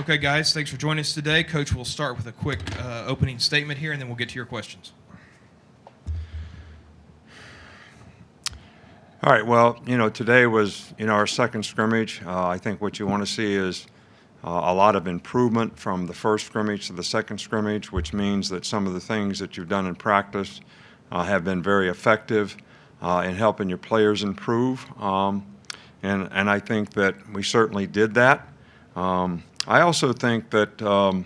Okay, guys, thanks for joining us today. Coach will start with a quick opening statement here, and then we'll get to your questions. All right, well, today was, our second scrimmage. I think what you want to see is a lot of improvement from the first scrimmage to the second scrimmage, which means that some of the things that you've done in practice have been very effective in helping your players improve. And I think that we certainly did that. I also think that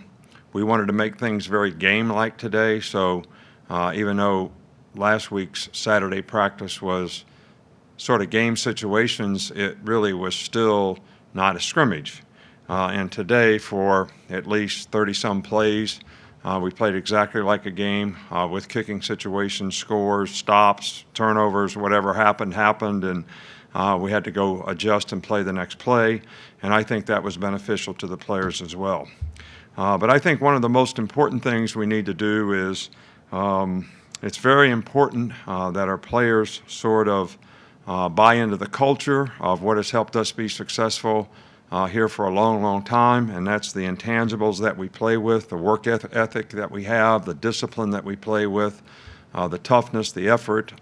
we wanted to make things very game-like today. So even though last week's Saturday practice was sort of game situations, it really was still not a scrimmage. And today, for at least 30-some plays, we played exactly like a game with kicking situations, scores, stops, turnovers, whatever happened, and we had to go adjust and play the next play, and I think that was beneficial to the players as well. But I think one of the most important things we need to do is it's very important that our players sort of buy into the culture of what has helped us be successful here for a long, long time, and that's the intangibles that we play with, the work ethic that we have, the discipline that we play with, the toughness, the effort,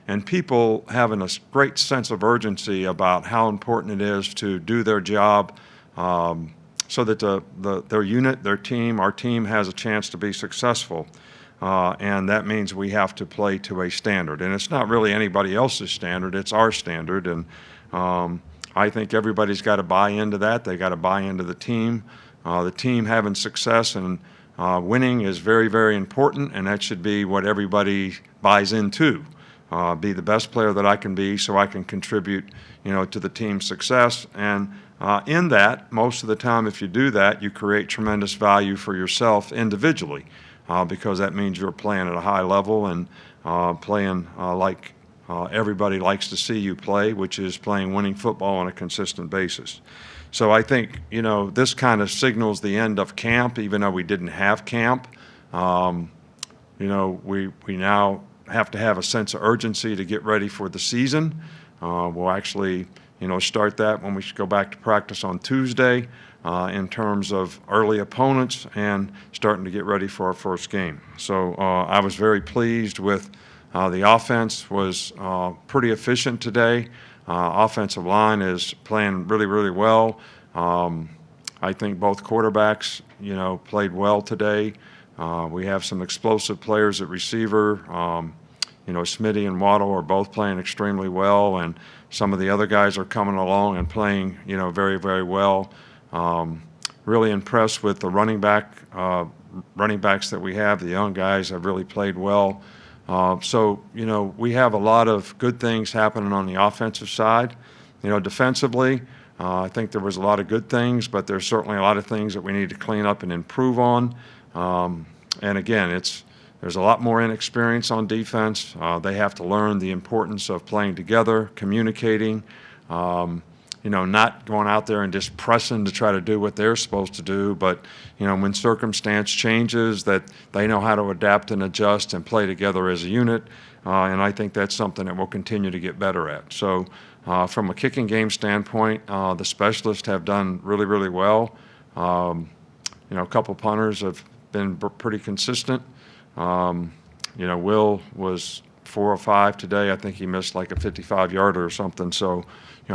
and people having a great sense of urgency about how important it is to do their job so that their unit, their team, our team has a chance to be successful. And that means we have to play to a standard. And it's not really anybody else's standard, it's our standard. And I think everybody's got to buy into that. They got to buy into the team. The team having success and winning is very, very important, and that should be what everybody buys into. Be the best player that I can be so I can contribute, to the team's success. And in that, most of the time, if you do that, you create tremendous value for yourself individually. Because that means you're playing at a high level and playing like everybody likes to see you play, which is playing winning football on a consistent basis. So I think, this kind of signals the end of camp, even though we didn't have camp. We now have to have a sense of urgency to get ready for the season. We'll actually, start that when we go back to practice on Tuesday. In terms of early opponents and starting to get ready for our first game. So I was very pleased with the offense was pretty efficient today. Offensive line is playing really, really well. I think both quarterbacks, played well today. We have some explosive players at receiver. Smitty and Waddle are both playing extremely well, and some of the other guys are coming along and playing, very, very well. Really impressed with the running backs that we have. The young guys have really played well. So we have a lot of good things happening on the offensive side. Defensively, I think there was a lot of good things, but there's certainly a lot of things that we need to clean up and improve on. And again, there's a lot more inexperience on defense. They have to learn the importance of playing together, communicating. Not going out there and just pressing to try to do what they're supposed to do, but, when circumstance changes, that they know how to adapt and adjust and play together as a unit, and I think that's something that we'll continue to get better at. So from a kicking game standpoint, the specialists have done really, really well. A couple punters have been pretty consistent. Will was 4 or 5 today. I think he missed like a 55-yarder or something. So,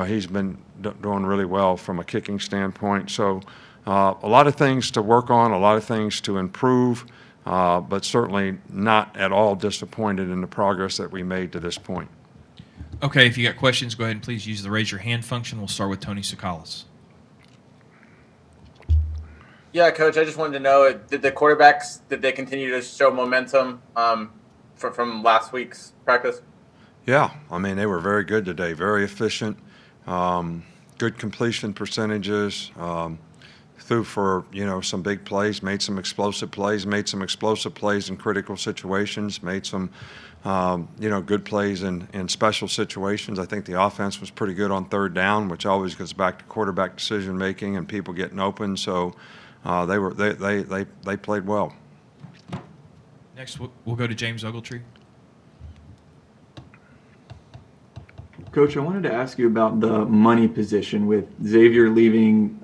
he's been doing really well from a kicking standpoint. So, a lot of things to work on, a lot of things to improve, but certainly not at all disappointed in the progress that we made to this point. Okay, if you got questions, go ahead and please use the raise your hand function. We'll start with Tony Sakalas. Yeah, Coach, I just wanted to know, did the quarterbacks, did they continue to show momentum from last week's practice? Yeah, they were very good today, very efficient, good completion percentages, threw for, some big plays, made some explosive plays in critical situations, made some, good plays in special situations. I think the offense was pretty good on third down, which always goes back to quarterback decision making and people getting open. So they played well. Next, we'll go to James Ogletree. Coach, I wanted to ask you about the money position with Xavier leaving,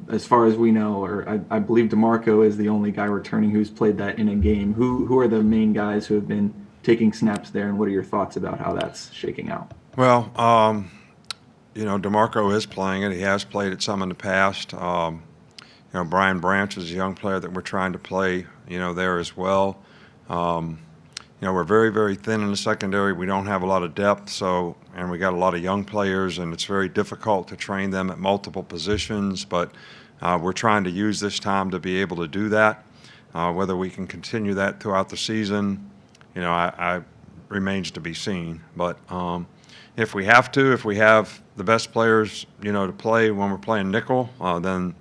as far as we know, or I believe DeMarco is the only guy returning who's played that in a game. Who are the main guys who have been taking snaps there, and what are your thoughts about how that's shaking out? Well, DeMarco is playing it. He has played it some in the past. Brian Branch is a young player that we're trying to play, there as well. We're very, very thin in the secondary. We don't have a lot of depth, and we got a lot of young players, and it's very difficult to train them at multiple positions, but we're trying to use this time to be able to do that. Whether we can continue that throughout the season, I remains to be seen. But if we have the best players, to play when we're playing nickel, then,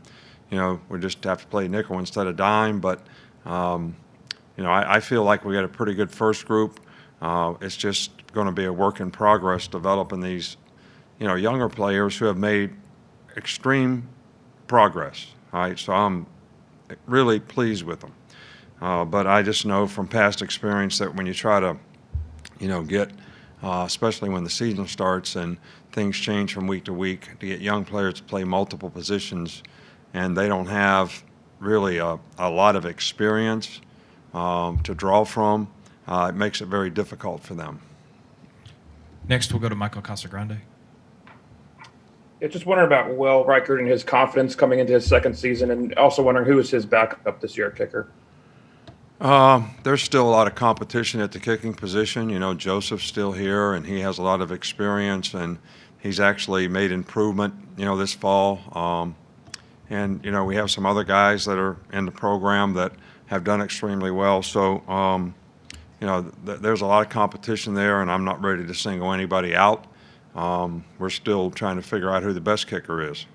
we just have to play nickel instead of dime. But I feel like we got a pretty good first group. It's just going to be a work in progress developing these, younger players who have made extreme progress. All right, so I'm really pleased with them. But I just know from past experience that when you try to, get, especially when the season starts and things change from week to week, to get young players to play multiple positions, and they don't have really a lot of experience to draw from, it makes it very difficult for them. Next, we'll go to Michael Casagrande. Yeah, just wondering about Will Reichert and his confidence coming into his second season, and also wondering who is his backup this year at kicker. There's still a lot of competition at the kicking position. Joseph's still here, and he has a lot of experience, and he's actually made improvement, this fall. And we have some other guys that are in the program that have done extremely well. So, there's a lot of competition there, and I'm not ready to single anybody out. We're still trying to figure out who the best kicker is.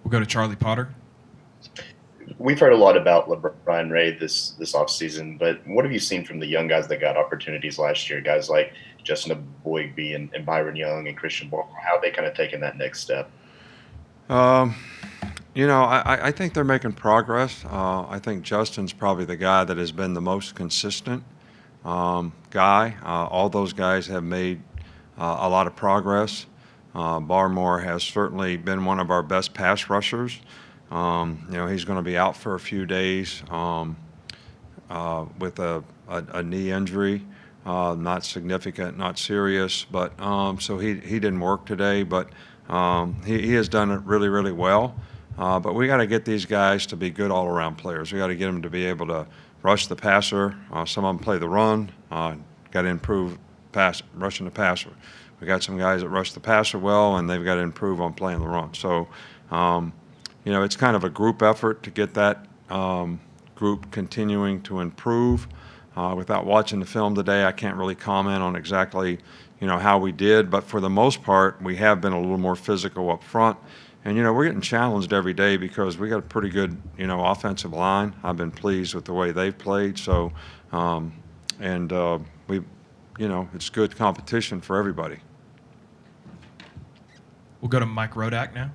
We'll go to Charlie Potter. We've heard a lot about LeBron Ray this offseason, but what have you seen from the young guys that got opportunities last year? Guys like Justin Boygby and Byron Young and Christian Barmore, how are they kind of taking that next step? I think they're making progress. I think Justin's probably the guy that has been the most consistent guy. All those guys have made a lot of progress. Barmore has certainly been one of our best pass rushers. He's going to be out for a few days with a knee injury, not significant, not serious, but so he didn't work today, but he has done it really, really well. But we got to get these guys to be good all-around players. We got to get them to be able to rush the passer. Some of them play the run. Got to improve rushing the passer. We got some guys that rush the passer well, and they've got to improve on playing the run. So, it's kind of a group effort to get that group continuing to improve. Without watching the film today, I can't really comment on exactly, how we did. But for the most part, we have been a little more physical up front. And, we're getting challenged every day because we got a pretty good, offensive line. I've been pleased with the way they've played. So, it's good competition for everybody. We'll go to Mike Rodak now.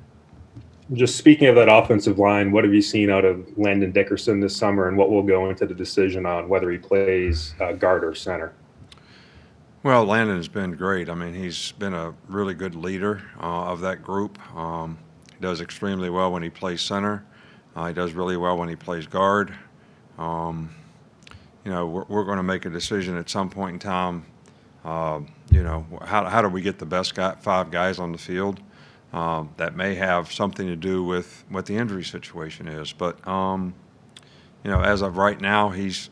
Just speaking of that offensive line, what have you seen out of Landon Dickerson this summer, and what will go into the decision on whether he plays guard or center? Well, Landon has been great. I mean, he's been a really good leader of that group. He does extremely well when he plays center. He does really well when he plays guard. We're going to make a decision at some point in time. How do we get the best five guys on the field? That may have something to do with what the injury situation is. But, as of right now, he's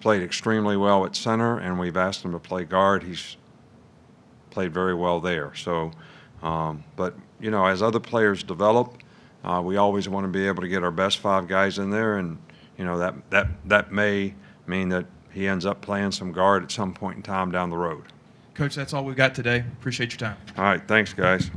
played extremely well at center, and we've asked him to play guard. He's played very well there. So, but, as other players develop, we always want to be able to get our best five guys in there, and, that may mean that he ends up playing some guard at some point in time down the road. Coach, that's all we've got today. Appreciate your time. All right, thanks, guys.